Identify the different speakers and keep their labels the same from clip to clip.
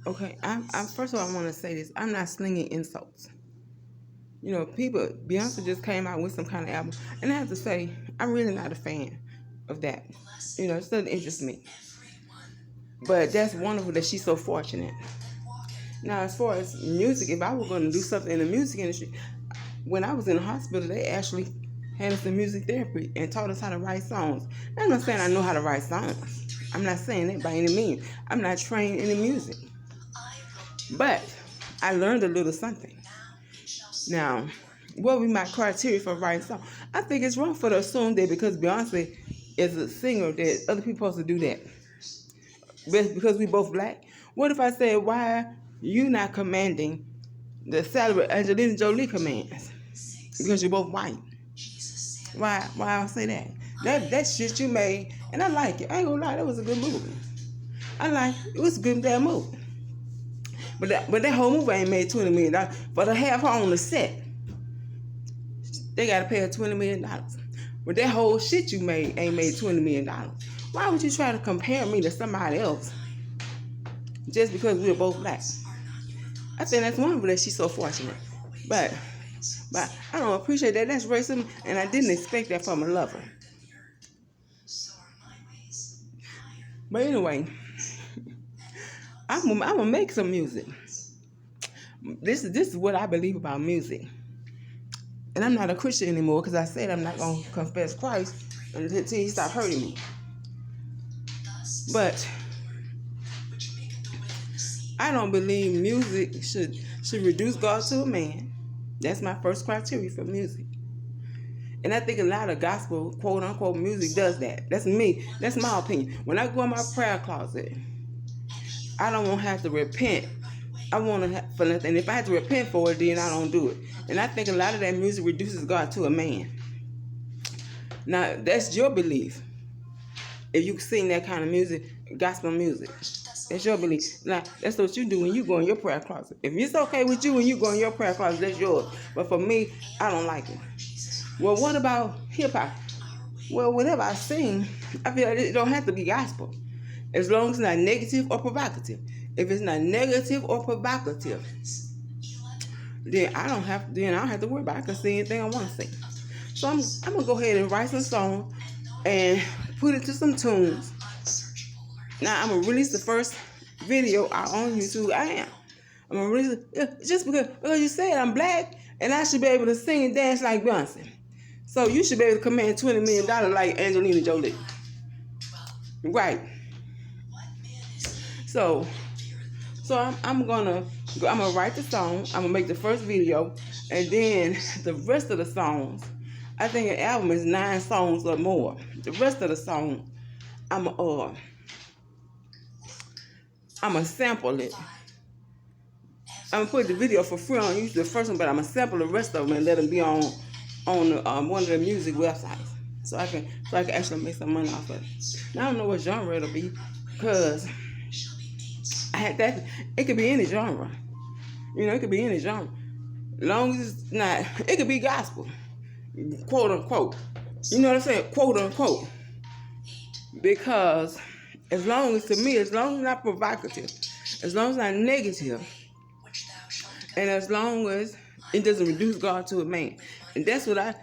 Speaker 1: Okay, I'm first of all, I want to say this. I'm not slinging insults. You know, people, Beyonce just came out with some kind of album, and I have to say, I'm really not a fan of that. You know, it doesn't interest me. But that's wonderful that she's so fortunate. Now, as far as music, if I were going to do something in the music industry, when I was in the hospital, they actually had us in music therapy and taught us how to write songs. Now, I'm not saying I know how to write songs. I'm not saying that by any means. I'm not trained in the music. But I learned a little something. Now, what would be my criteria for writing a song? I think it's wrong for to assume that because Beyonce is a singer that other people supposed to do that. But because we both black. What if I said, why you not commanding the salary Angelina Jolie commands? Because you're both white. Why I say that? That shit you made, and I like it. I ain't gonna lie, that was a good movie. It was a good damn movie. But that whole movie ain't made $20 million. For to have her on the set, they gotta pay her $20 million. But that whole shit you made ain't made $20 million. Why would you try to compare me to somebody else just because we're both black? I think that's wonderful that she's so fortunate. But I don't appreciate that. That's racism, and I didn't expect that from a lover. But anyway, I'm gonna make some music. This is what I believe about music. And I'm not a Christian anymore because I said I'm not gonna confess Christ until he stop hurting me. But I don't believe music should reduce God to a man. That's my first criteria for music. And I think a lot of gospel, quote unquote, music does that. That's me. That's my opinion. When I go in my prayer closet, I don't want to have to repent. I want to for nothing. If I have to repent for it, then I don't do it. And I think a lot of that music reduces God to a man. Now, that's your belief. If you sing that kind of music, gospel music, that's your belief. Now, that's what you do when you go in your prayer closet. If it's okay with you when you go in your prayer closet, that's yours. But for me, I don't like it. Well, what about hip-hop? Well, whenever I sing, I feel like it don't have to be gospel. As long as it's not negative or provocative. If it's not negative or provocative, then I don't have to worry about it. I can sing anything I want to sing. So I'm gonna go ahead and write some songs and put it to some tunes. Now I'm gonna release the first video out on YouTube. I'm gonna release it just because you said I'm black and I should be able to sing and dance like Beyonce. So you should be able to command $20 million like Angelina Jolie. Right. So I'm gonna write the song. I'm gonna make the first video, and then the rest of the songs. I think an album is 9 songs or more. The rest of the song, I'm gonna sample it. I'm gonna put the video for free on YouTube, the first one, but I'm gonna sample the rest of them and let them be on one of the music websites, so I can actually make some money off of it. Now I don't know what genre it'll be, because I had that. It could be any genre. You know, it could be any genre. Long as it's not, it could be gospel, quote unquote. You know what I'm saying? Quote unquote. Because as long as it's not provocative, as long as it's not negative, and as long as it doesn't reduce God to a man. And that's what I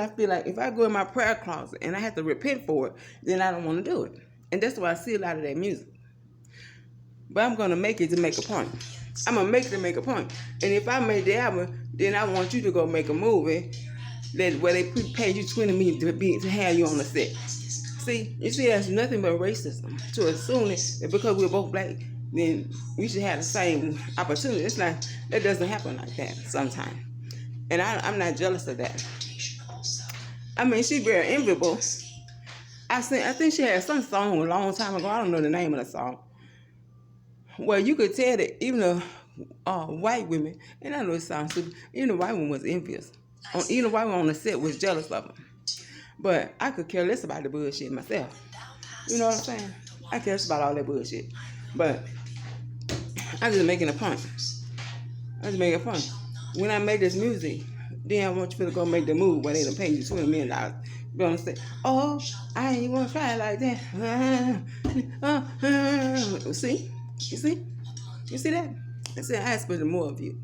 Speaker 1: feel like. If I go in my prayer closet and I have to repent for it, then I don't want to do it. And that's why I see a lot of that music. But I'm gonna make it to make a point. I'm gonna make it to make a point. And if I made the album, then I want you to go make a movie where they pay you $20 million to have you on the set. See, you see, that's nothing but racism to assume that because we're both black, then we should have the same opportunity. It's not. That doesn't happen like that sometimes. And I'm not jealous of that. I mean, she's very enviable. I think she had some song a long time ago. I don't know the name of the song. Well, you could tell that even the white women, and I know it sounds stupid, even the white woman was envious. Even the white woman on the set was jealous of them. But I could care less about the bullshit myself. You know what I'm saying? I care less about all that bullshit. But I'm just making a point. When I make this music, then I want you to go make the move where they done pay you $20 million. You understand? Oh, I ain't gonna try it like that. See? You see? You see that? I said I expected more of you.